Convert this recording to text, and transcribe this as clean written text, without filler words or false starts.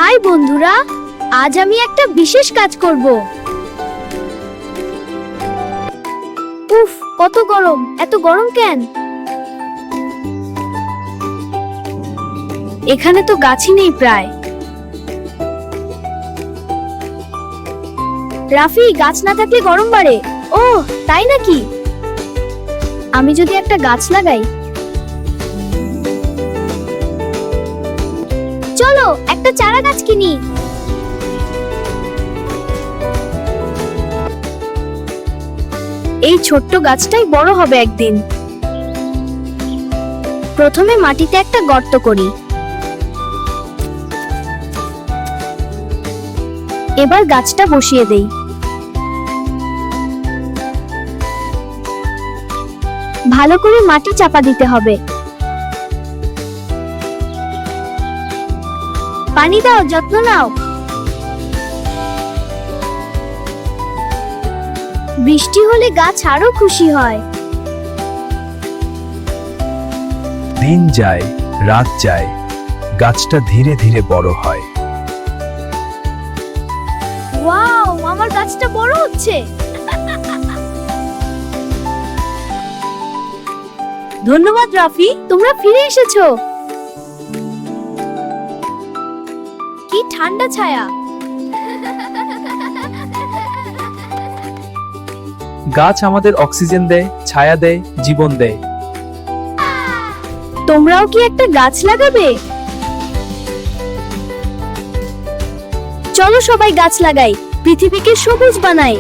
High বন্ধুরা, আজ আমি একটা বিশেষ কাজ করব। উফ, কত গরম! এত গরম কেন? এখানে তো গাছই নেই প্রায়। রাফি, গাছ না থাকলে গরম বাড়ে। ও তাই নাকি? আমি যদি একটা গাছ লাগাই। চলো একটা চারা গাছ কিনি। এই ছোট্ট গাছটাই বড় হবে একদিন। প্রথমে মাটিতে একটা গর্ত করি। এবার গাছটা বসিয়ে দেই। ভালো করে মাটি চাপা দিতে হবে। পানি দাও, যত্ন নাও। বৃষ্টি হলে গাছ আরো খুশি হয়। দিন যায়, রাত যায়, গাছটা ধীরে ধীরে বড় হয়। ওয়াও, আমার গাছটা বড় হচ্ছে। ধন্যবাদ রাফি, তোমরা ফিরে এসেছো। কি ঠান্ডা ছায়া! গাছ আমাদের অক্সিজেন দেয়, ছায়া দেয়, জীবন দেয়। তোমরাও কি একটা গাছ লাগাবে? চলো সবাই গাছ লাগাই, পৃথিবীকে সবুজ বানাই।